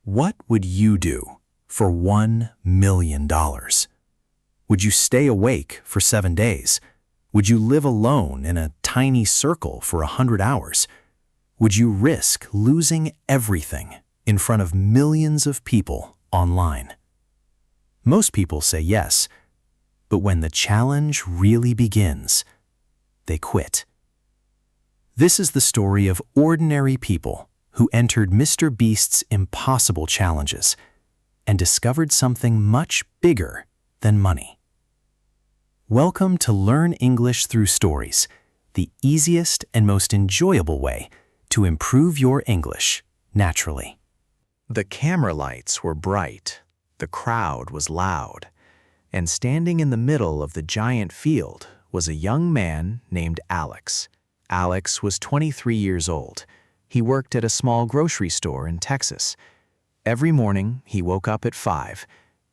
What would you do for $1 million? Would you stay awake for 7 days? Would you live alone in a tiny circle for 100 hours? Would you risk losing everything in front of millions of people online? Most people say yes, but when the challenge really begins, they quit. This is the story of ordinary people who entered Mr. Beast's impossible challenges and discovered something much bigger than money. Welcome to Learn English Through Stories, the easiest and most enjoyable way to improve your English naturally. The camera lights were bright, the crowd was loud, and standing in the middle of the giant field was a young man named Alex. Alex was 23 years old. He worked at a small grocery store in Texas. Every morning, he woke up at 5.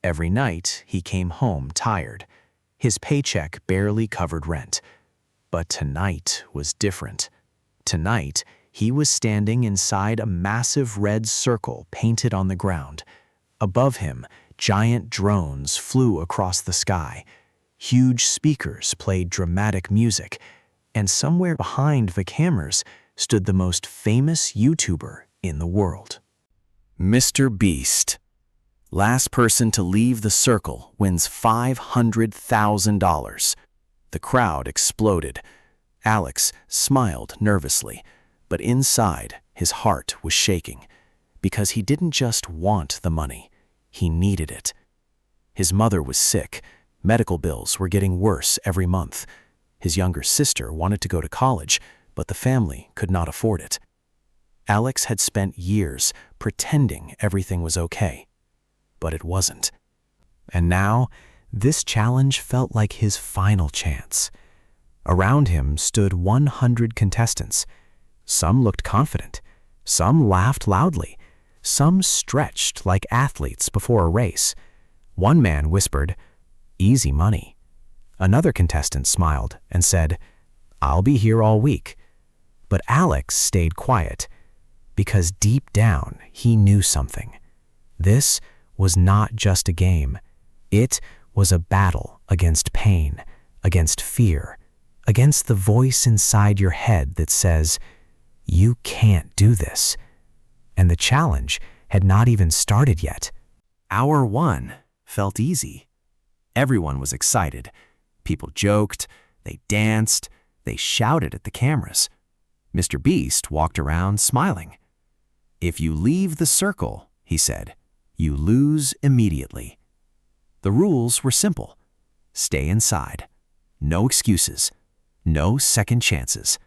Every night, he came home tired. His paycheck barely covered rent. But tonight was different. Tonight, he was standing inside a massive red circle painted on the ground. Above him, giant drones flew across the sky. Huge speakers played dramatic music, and somewhere behind the cameras stood the most famous YouTuber in the world. Mr. Beast. Last person to leave the circle wins $500,000. The crowd exploded. Alex smiled nervously, but inside his heart was shaking because he didn't just want the money, he needed it. His mother was sick. Medical bills were getting worse every month. His younger sister wanted to go to college, but the family could not afford it. Alex had spent years pretending everything was okay, but it wasn't. And now, this challenge felt like his final chance. Around him stood 100 contestants. Some looked confident, some laughed loudly, some stretched like athletes before a race. One man whispered, "Easy money." Another contestant smiled and said, "I'll be here all week." But Alex stayed quiet because deep down he knew something. This was not just a game. It was a battle against pain, against fear, against the voice inside your head that says, "You can't do this." And the challenge had not even started yet. Hour 1 felt easy. Everyone was excited. People joked, they danced, they shouted at the cameras. Mr. Beast walked around smiling. "If you leave the circle," he said, "you lose immediately." The rules were simple. Stay inside. No excuses. No second chances.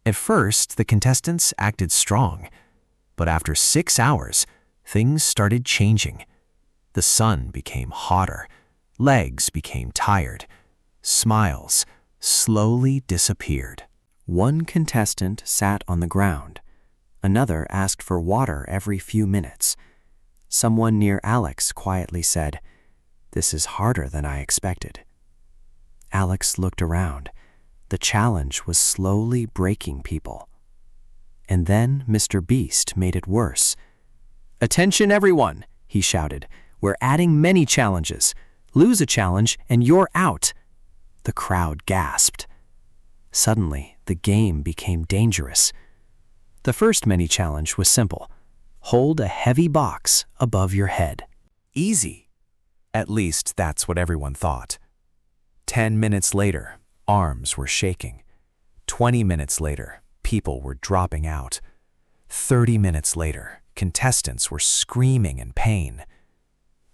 At first, the contestants acted strong, but after 6 hours, things started changing. The sun became hotter. Legs became tired. Smiles slowly disappeared. One contestant sat on the ground. Another asked for water every few minutes. Someone near Alex quietly said, "This is harder than I expected." Alex looked around. The challenge was slowly breaking people. And then Mr. Beast made it worse. "Attention everyone," he shouted. "We're adding many challenges. Lose a challenge and you're out." The crowd gasped. Suddenly, the game became dangerous. The first mini challenge was simple. Hold a heavy box above your head. Easy. At least that's what everyone thought. 10 minutes later, arms were shaking. 20 minutes later, people were dropping out. 30 minutes later, contestants were screaming in pain.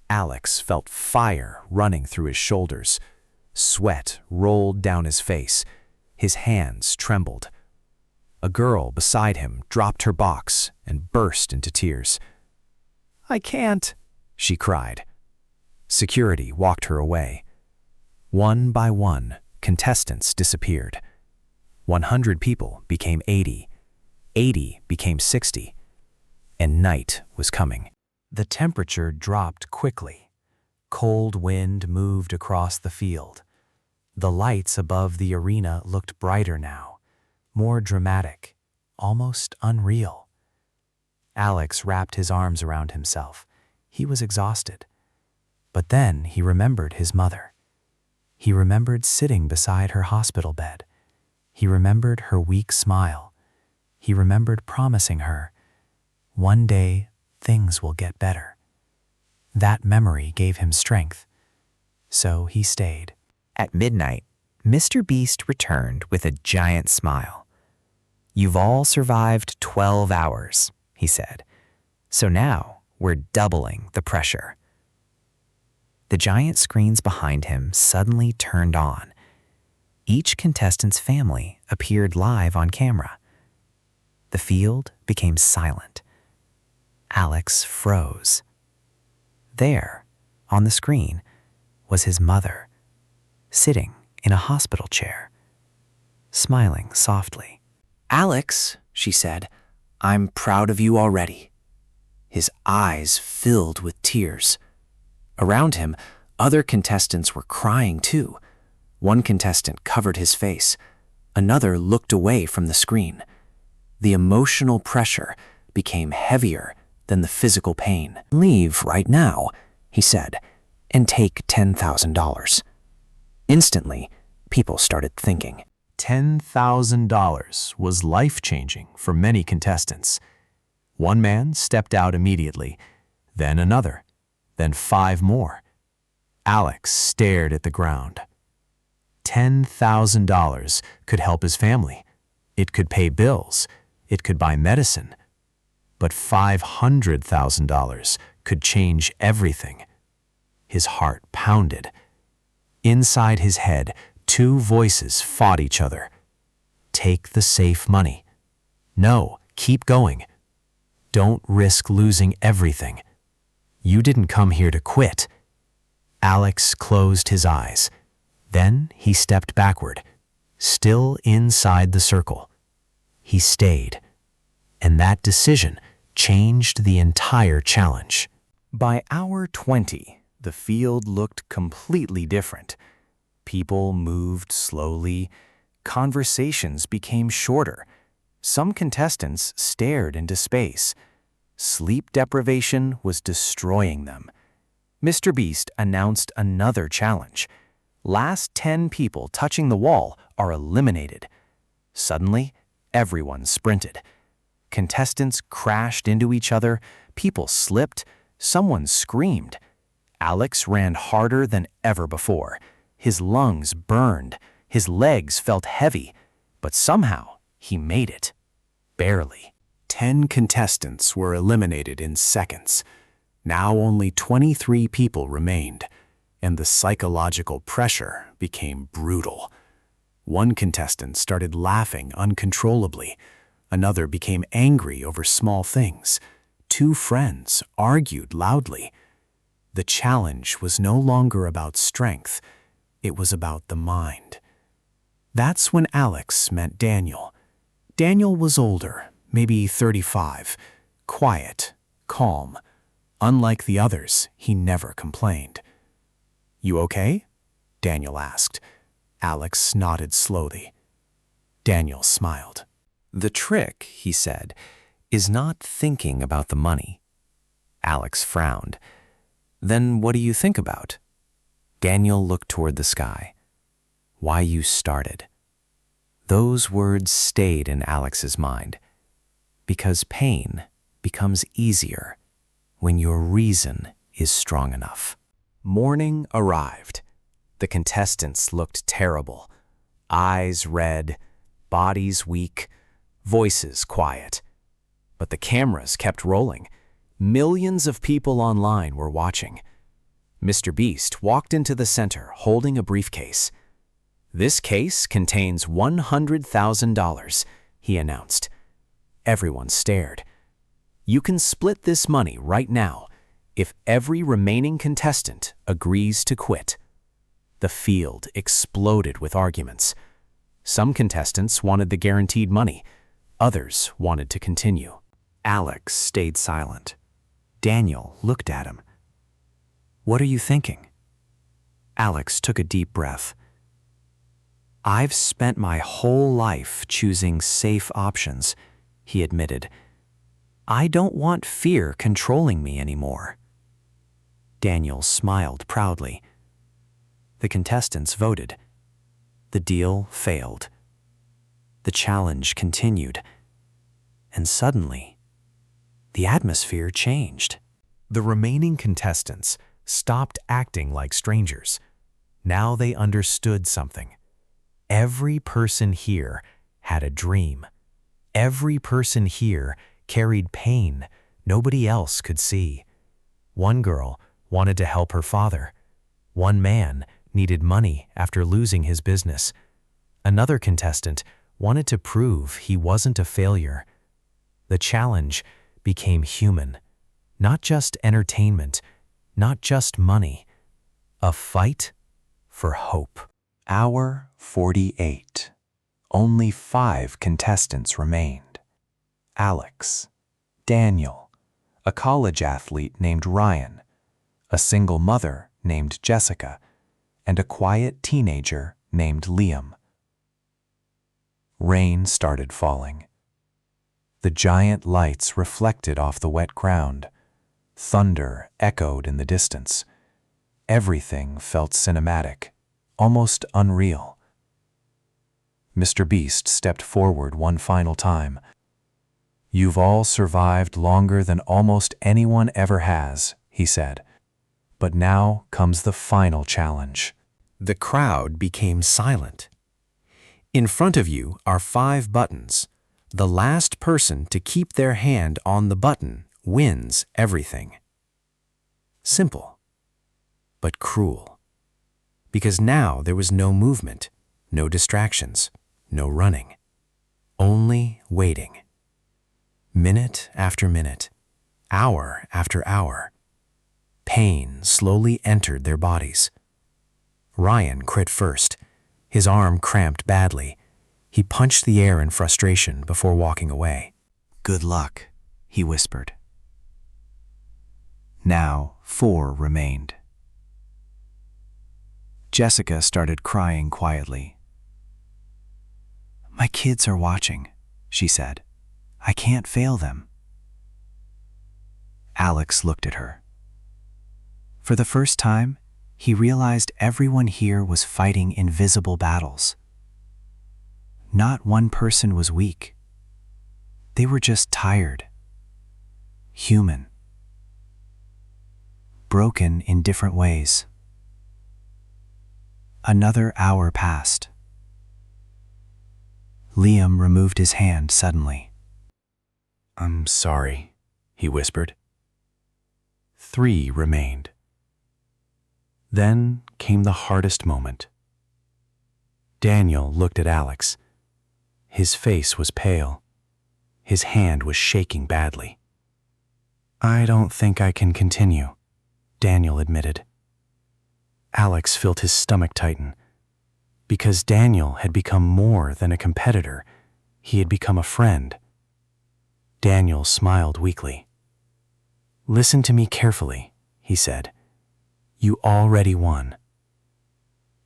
Alex felt fire running through his shoulders. Sweat rolled down his face. His hands trembled. A girl beside him dropped her box and burst into tears. "I can't," she cried. Security walked her away. One by one, contestants disappeared. 100 people became 80. 80 became 60. And night was coming. The temperature dropped quickly. Cold wind moved across the field. The lights above the arena looked brighter now, more dramatic, almost unreal. Alex wrapped his arms around himself. He was exhausted. But then he remembered his mother. He remembered sitting beside her hospital bed. He remembered her weak smile. He remembered promising her, "One day, things will get better." That memory gave him strength. So he stayed. At midnight, Mr. Beast returned with a giant smile. "You've all survived 12 hours," he said. "So now we're doubling the pressure." The giant screens behind him suddenly turned on. Each contestant's family appeared live on camera. The field became silent. Alex froze. There, on the screen, was his mother, sitting in a hospital chair, smiling softly. "Alex," she said, "I'm proud of you already." His eyes filled with tears. Around him, other contestants were crying too. One contestant covered his face. Another looked away from the screen. The emotional pressure became heavier than the physical pain. "Leave right now," he said, "and take $10,000. Instantly, people started thinking. $10,000 was life-changing for many contestants. One man stepped out immediately, then another, then 5 more. Alex stared at the ground. $10,000 could help his family. It could pay bills. It could buy medicine. But $500,000 could change everything. His heart pounded. Inside his head, 2 voices fought each other. Take the safe money. No, keep going. Don't risk losing everything. You didn't come here to quit. Alex closed his eyes. Then he stepped backward, still inside the circle. He stayed. And that decision changed the entire challenge. By hour 20, the field looked completely different. People moved slowly. Conversations became shorter. Some contestants stared into space. Sleep deprivation was destroying them. Mr. Beast announced another challenge. Last 10 people touching the wall are eliminated. Suddenly, everyone sprinted. Contestants crashed into each other. People slipped. Someone screamed. Alex ran harder than ever before. His lungs burned. His legs felt heavy. But somehow, he made it. Barely. 10 contestants were eliminated in seconds. Now only 23 people remained, and the psychological pressure became brutal. One contestant started laughing uncontrollably. Another became angry over small things. 2 friends argued loudly. The challenge was no longer about strength. It was about the mind. That's when Alex met Daniel. Daniel was older, maybe 35, quiet, calm. Unlike the others, he never complained. "You okay?" Daniel asked. Alex nodded slowly. Daniel smiled. "The trick," he said, "is not thinking about the money." Alex frowned. "Then what do you think about?" Daniel looked toward the sky. "Why you started." Those words stayed in Alex's mind. Because pain becomes easier when your reason is strong enough. Morning arrived. The contestants looked terrible. Eyes red, bodies weak, voices quiet. But the cameras kept rolling. Millions of people online were watching. Mr. Beast walked into the center holding a briefcase. "This case contains $100,000, he announced. Everyone stared. "You can split this money right now if every remaining contestant agrees to quit." The field exploded with arguments. Some contestants wanted the guaranteed money. Others wanted to continue. Alex stayed silent. Daniel looked at him. "What are you thinking?" Alex took a deep breath. "I've spent my whole life choosing safe options," he admitted. I don't want fear controlling me anymore. Daniel smiled proudly. The contestants voted. The deal failed. The challenge continued. And suddenly, the atmosphere changed. The remaining contestants stopped acting like strangers. Now they understood something. Every person here had a dream. Every person here carried pain nobody else could see. One girl wanted to help her father. One man needed money after losing his business. Another contestant wanted to prove he wasn't a failure. The challenge became human, not just entertainment, not just money. A fight for hope. Hour 48. Only 5 contestants remained. Alex, Daniel, a college athlete named Ryan, a single mother named Jessica, and a quiet teenager named Liam. Rain started falling. The giant lights reflected off the wet ground. Thunder echoed in the distance. Everything felt cinematic, almost unreal. Mr. Beast stepped forward one final time. "You've all survived longer than almost anyone ever has," he said. "But now comes the final challenge." The crowd became silent. In front of you are 5 buttons. The last person to keep their hand on the button wins everything. Simple, but cruel. Because now there was no movement, no distractions, no running. Only waiting. Minute after minute, hour after hour. Pain slowly entered their bodies. Ryan crit first. His arm cramped badly. He punched the air in frustration before walking away. "Good luck," he whispered. Now 4 remained. Jessica started crying quietly. "My kids are watching," she said. "I can't fail them." Alex looked at her. For the first time, he realized everyone here was fighting invisible battles. Not one person was weak. They were just tired. Human. Broken in different ways. Another hour passed. Liam removed his hand suddenly. "I'm sorry," he whispered. 3 remained. Then came the hardest moment. Daniel looked at Alex. His face was pale. His hand was shaking badly. "I don't think I can continue," Daniel admitted. Alex felt his stomach tighten. Because Daniel had become more than a competitor, he had become a friend. Daniel smiled weakly. "Listen to me carefully," he said. "You already won."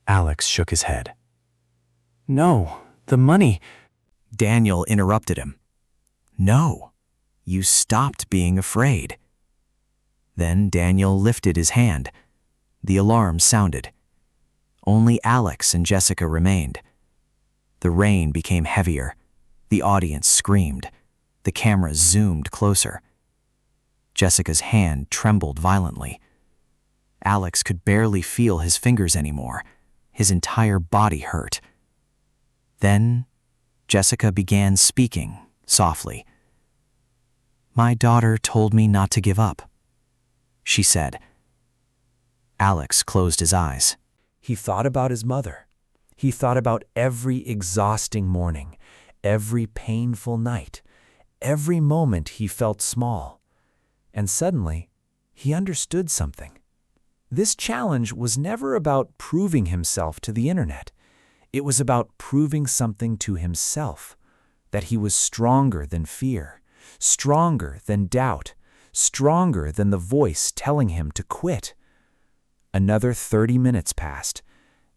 Alex shook his head. "No, the money—" Daniel interrupted him. "No, you stopped being afraid." Then Daniel lifted his hand. The alarm sounded. Only Alex and Jessica remained. The rain became heavier. The audience screamed. The camera zoomed closer. Jessica's hand trembled violently. Alex could barely feel his fingers anymore. His entire body hurt. Then Jessica began speaking softly. "My daughter told me not to give up," she said. Alex closed his eyes. He thought about his mother. He thought about every exhausting morning, every painful night, every moment he felt small. And suddenly, he understood something. This challenge was never about proving himself to the internet. It was about proving something to himself, that he was stronger than fear, stronger than doubt, stronger than the voice telling him to quit. Another 30 minutes passed.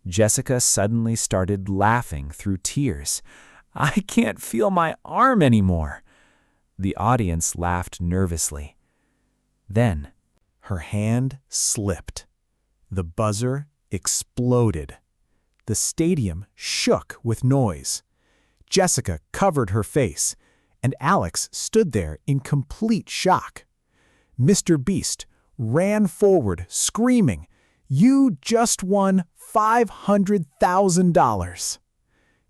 Jessica suddenly started laughing through tears. "I can't feel my arm anymore." The audience laughed nervously. Then, her hand slipped. The buzzer exploded. The stadium shook with noise. Jessica covered her face, and Alex stood there in complete shock. Mr. Beast ran forward, screaming, "You just won $500,000.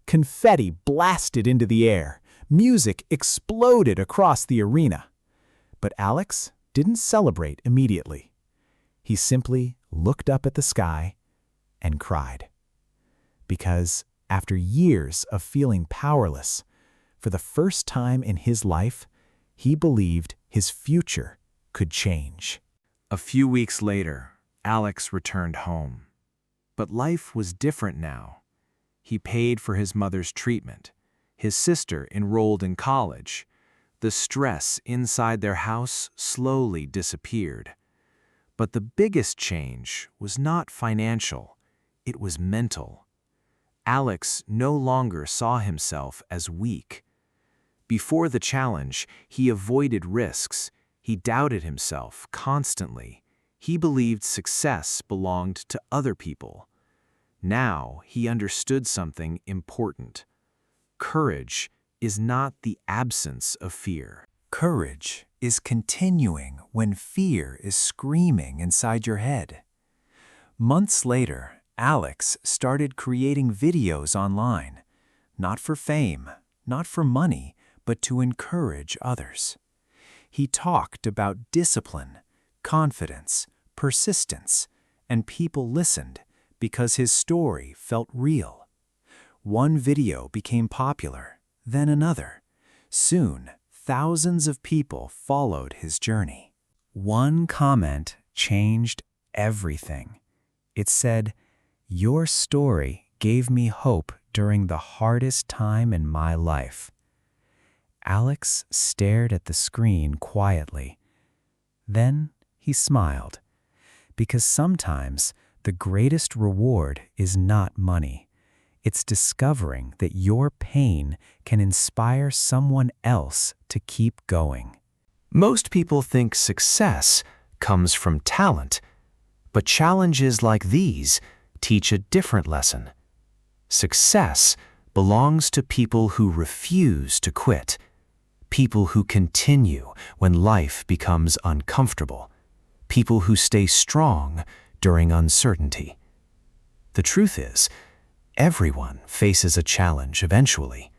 Confetti blasted into the air. Music exploded across the arena. But Alex didn't celebrate immediately. He simply looked up at the sky and cried. Because after years of feeling powerless, for the first time in his life, he believed his future could change. A few weeks later, Alex returned home. But life was different now. He paid for his mother's treatment. His sister enrolled in college. The stress inside their house slowly disappeared. But the biggest change was not financial, it was mental. Alex no longer saw himself as weak. Before the challenge, he avoided risks. He doubted himself constantly. He believed success belonged to other people. Now he understood something important. Courage is not the absence of fear. Courage is continuing when fear is screaming inside your head. Months later, Alex started creating videos online, not for fame, not for money, but to encourage others. He talked about discipline, confidence, persistence, and people listened because his story felt real. One video became popular, then another. Soon, thousands of people followed his journey. One comment changed everything. It said, "Your story gave me hope during the hardest time in my life." Alex stared at the screen quietly. Then he smiled, because sometimes the greatest reward is not money. It's discovering that your pain can inspire someone else to keep going. Most people think success comes from talent, but challenges like these teach a different lesson. Success belongs to people who refuse to quit, people who continue when life becomes uncomfortable, people who stay strong during uncertainty. The truth is, everyone faces a challenge eventually.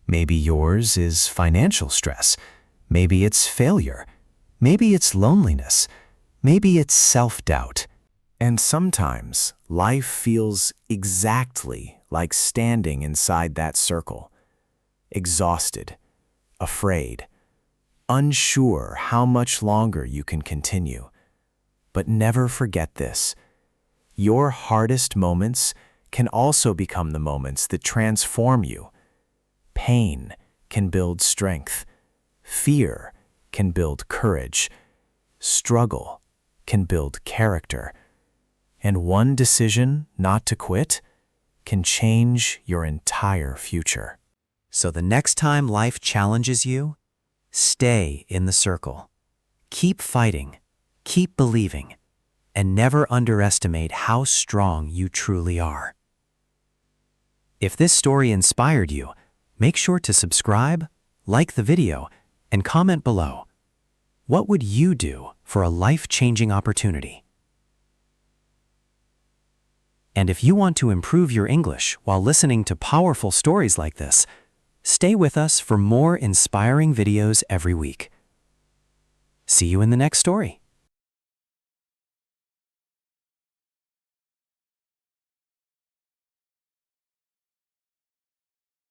Maybe yours is financial stress, maybe it's failure, maybe it's loneliness, maybe it's self-doubt. And sometimes life feels exactly like standing inside that circle, exhausted, afraid, unsure how much longer you can continue. But never forget this: your hardest moments can also become the moments that transform you. Pain can build strength. Fear can build courage. Struggle can build character. And one decision not to quit can change your entire future. So the next time life challenges you, stay in the circle. Keep fighting, keep believing, and never underestimate how strong you truly are. If this story inspired you, make sure to subscribe, like the video, and comment below. What would you do for a life-changing opportunity? And if you want to improve your English while listening to powerful stories like this, stay with us for more inspiring videos every week. See you in the next story.